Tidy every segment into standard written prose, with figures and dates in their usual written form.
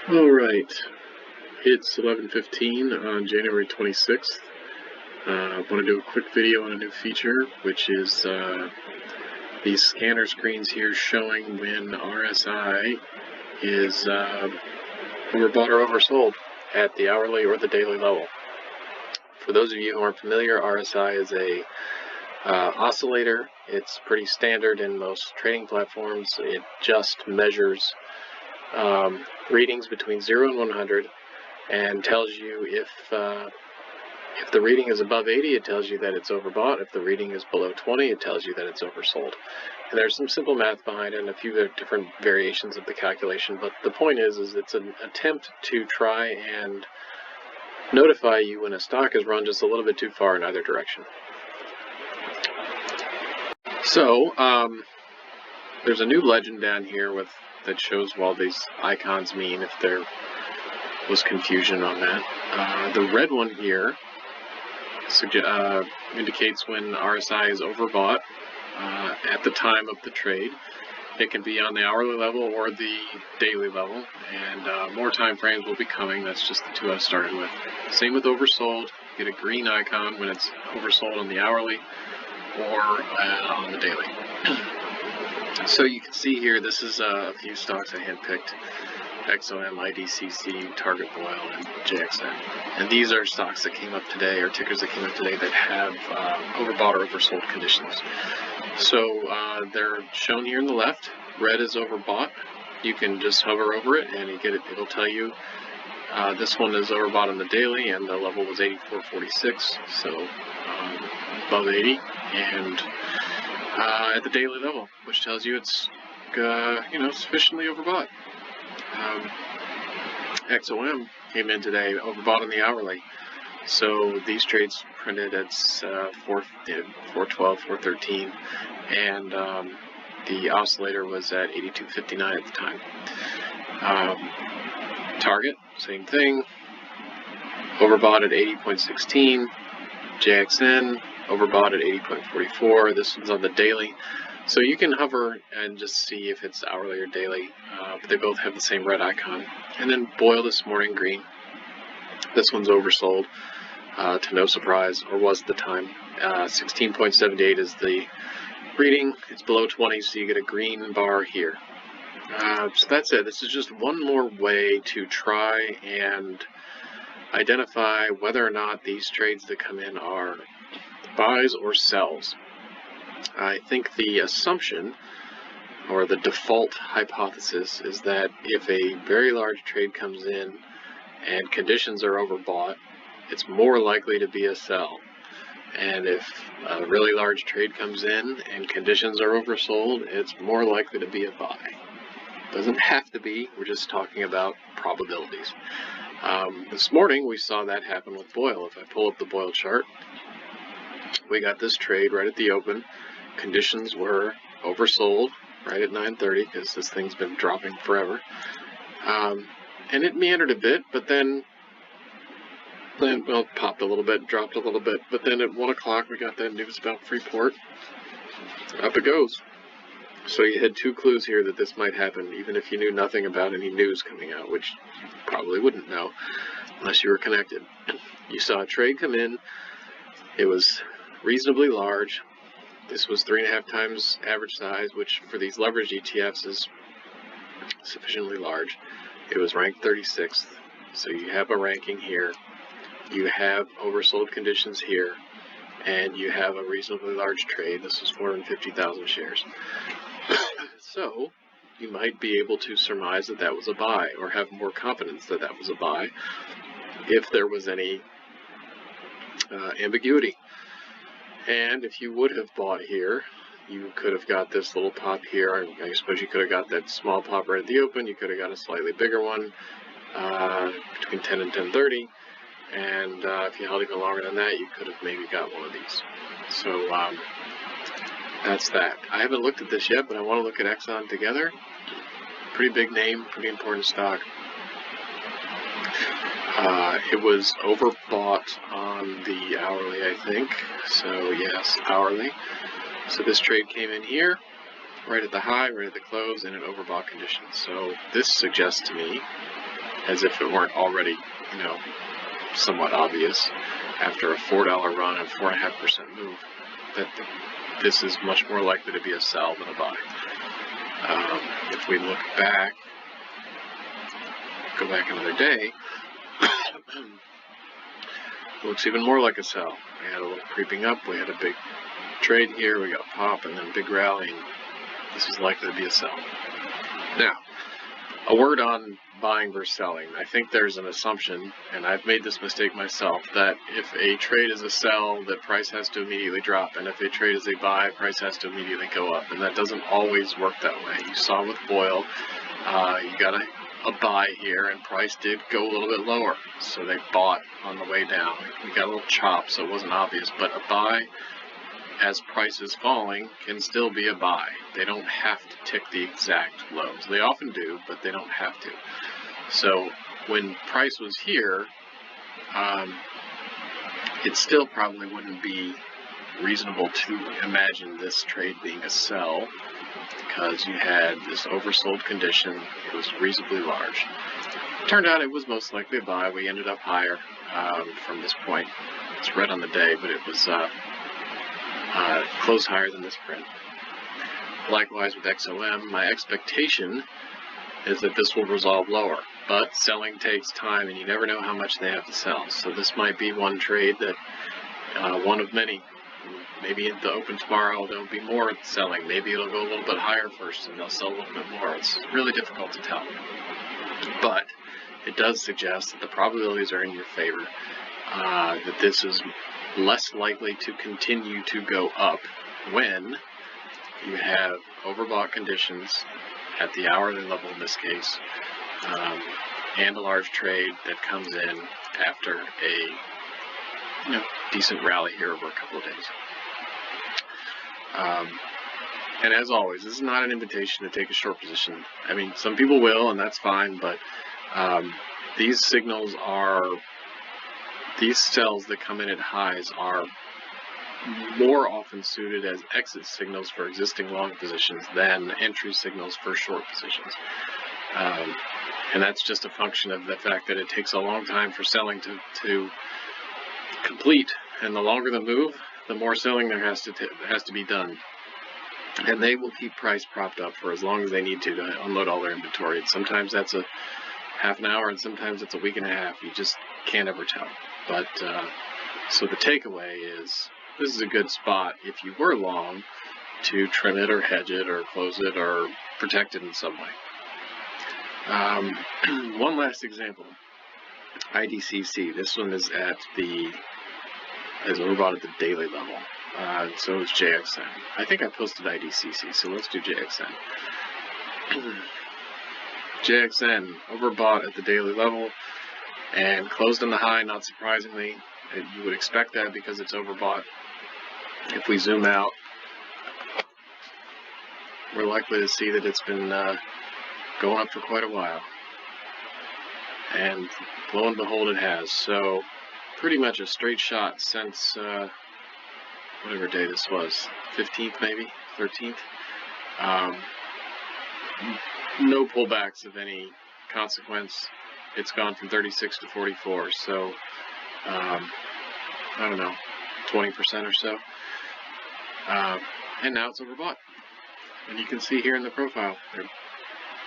All right, it's 11:15 on January 26th. I want to do a quick video on a new feature, which is these scanner screens here showing when RSI is overbought or oversold at the hourly or the daily level. For those of you who aren't familiar, RSI is a oscillator. It's pretty standard in most trading platforms. It just measures readings between 0 and 100 and tells you if the reading is above 80, it tells you that it's overbought. If the reading is below 20, it tells you that it's oversold. And there's some simple math behind it and a few different variations of the calculation, but the point is it's an attempt to try and notify you when a stock is run just a little bit too far in either direction. So there's a new legend down here that shows what all these icons mean, if there was confusion on that. The red one here indicates when RSI is overbought at the time of the trade. It can be on the hourly level or the daily level, and more time frames will be coming. That's just the two I've started with. Same with oversold. You get a green icon when it's oversold on the hourly or on the daily. So you can see here, this is a few stocks I handpicked: XOM, IDCC, Target Oil, and JXN. And these are stocks that came up today, or tickers that came up today, that have overbought or oversold conditions. So they're shown here on the left. Red is overbought. You can just hover over it and it'll tell you this one is overbought on the daily, and the level was 84.46, so above 80, and at the daily level, which tells you it's sufficiently overbought. XOM came in today overbought on the hourly, so these trades printed at 412, 413, and the oscillator was at 82.59 at the time. Target, same thing, overbought at 80.16. JXN overbought at 80.44. This one's on the daily, so you can hover and just see if it's hourly or daily, but they both have the same red icon. And then Boyle this morning, green. This one's oversold, to no surprise, or was at the time. 16.78 is the reading. It's below 20, so you get a green bar here. So that's it. This is just one more way to try and identify whether or not these trades that come in are buys or sells. I think the assumption, or the default hypothesis, is that if a very large trade comes in and conditions are overbought, it's more likely to be a sell. And if a really large trade comes in and conditions are oversold, it's more likely to be a buy. Doesn't have to be. We're just talking about probabilities. This morning we saw that happen with Boyle. If I pull up the Boyle chart, we got this trade right at the open. Conditions were oversold right at 9:30 because this thing's been dropping forever. And it meandered a bit, but then popped a little bit, dropped a little bit, but then at 1 o'clock we got that news about Freeport. Up it goes. So you had two clues here that this might happen, even if you knew nothing about any news coming out, which you probably wouldn't know unless you were connected. You saw a trade come in. It was reasonably large. This was 3.5 times average size, which for these leveraged ETFs is sufficiently large. It was ranked 36th, so you have a ranking here. You have oversold conditions here, and you have a reasonably large trade. This was 450,000 shares. So you might be able to surmise that that was a buy, or have more confidence that that was a buy, if there was any ambiguity. And if you would have bought here, you could have got this little pop here. I suppose you could have got that small pop right at the open. You could have got a slightly bigger one between 10 and 10:30. And if you held even longer than that, you could have maybe got one of these. So that's that. I haven't looked at this yet, but I want to look at Exxon together. Pretty big name, pretty important stock. It was overbought on the hourly, I think. So yes, hourly. So this trade came in here, right at the high, right at the close, and in overbought conditions. So this suggests to me as if it weren't already, somewhat obvious after a $4 run and 4.5% move, that this is much more likely to be a sell than a buy. If we look back, go back another day, it looks even more like a sell. We had a little creeping up, we had a big trade here, we got a pop and then a big rally, and this is likely to be a sell. Now, a word on buying versus selling. I think there's an assumption, and I've made this mistake myself, that if a trade is a sell, that price has to immediately drop, and if a trade is a buy, price has to immediately go up, and that doesn't always work that way. You saw with Boyle, you got a buy here, and price did go a little bit lower, so they bought on the way down. We got a little chop, so it wasn't obvious, but a buy, as price is falling, can still be a buy. They don't have to tick the exact lows. They often do, but they don't have to. So when price was here, it still probably wouldn't be reasonable to imagine this trade being a sell, because you had this oversold condition. It was reasonably large. Turned out it was most likely a buy. We ended up higher from this point. It's red on the day, but it was close higher than this print. Likewise with XOM, my expectation is that this will resolve lower, but selling takes time and you never know how much they have to sell. So this might be one trade that, one of many. Maybe at the open tomorrow there'll be more selling. Maybe it'll go a little bit higher first and they'll sell a little bit more. It's really difficult to tell. But it does suggest that the probabilities are in your favor, that this is less likely to continue to go up when you have overbought conditions at the hourly level in this case, and a large trade that comes in after a decent rally here over a couple of days. And as always, this is not an invitation to take a short position. I mean, some people will, and that's fine, but these signals are, these sells that come in at highs are more often suited as exit signals for existing long positions than entry signals for short positions. And that's just a function of the fact that it takes a long time for selling to complete, and the longer the move, the more selling there has to be done. And they will keep price propped up for as long as they need to unload all their inventory. And sometimes that's a half an hour, and sometimes it's a week and a half. You just can't ever tell. But so the takeaway is, this is a good spot if you were long to trim it or hedge it or close it or protect it in some way. One last example, IDCC. This one is overbought at the daily level. So is JXN. I think I posted IDCC, so let's do JXN. JXN overbought at the daily level and closed on the high, not surprisingly. You would expect that because it's overbought. If we zoom out, we're likely to see that it's been going up for quite a while. And lo and behold, it has. So pretty much a straight shot since whatever day this was, 15th maybe, 13th. No pullbacks of any consequence. It's gone from 36 to 44, so I don't know, 20% or so. And now it's overbought. And you can see here in the profile,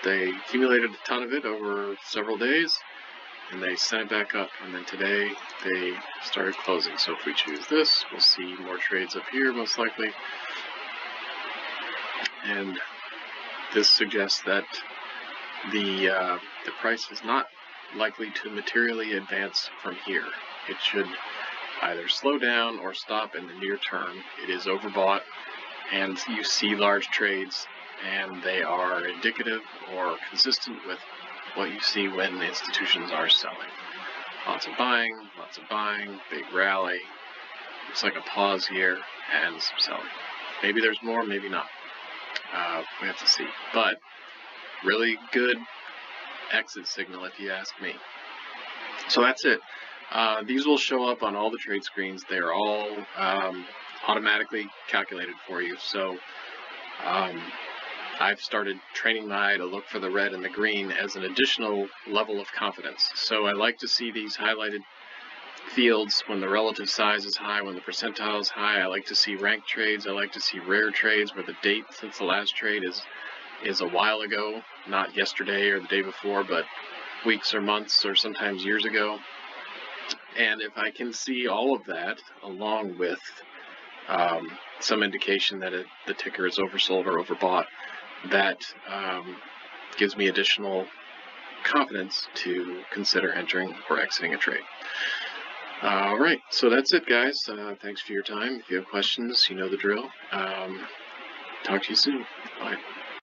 they accumulated a ton of it over several days, and they sent it back up, and then today they started closing. So if we choose this, we'll see more trades up here most likely, and this suggests that the price is not likely to materially advance from here. It should either slow down or stop in the near term. It is overbought, and you see large trades, and they are indicative or consistent with what you see when institutions are selling. Lots of buying, big rally. Looks like a pause here and some selling. Maybe there's more, maybe not. We have to see. But really good exit signal if you ask me. So that's it. These will show up on all the trade screens. They are all automatically calculated for you. So I've started training my eye to look for the red and the green as an additional level of confidence. So I like to see these highlighted fields when the relative size is high, when the percentile is high. I like to see ranked trades. I like to see rare trades where the date since the last trade is a while ago, not yesterday or the day before, but weeks or months or sometimes years ago. And if I can see all of that along with some indication that the ticker is oversold or overbought, that gives me additional confidence to consider entering or exiting a trade. All right, so that's it, guys. Thanks for your time. If you have questions, you know the drill. Talk to you soon. Bye.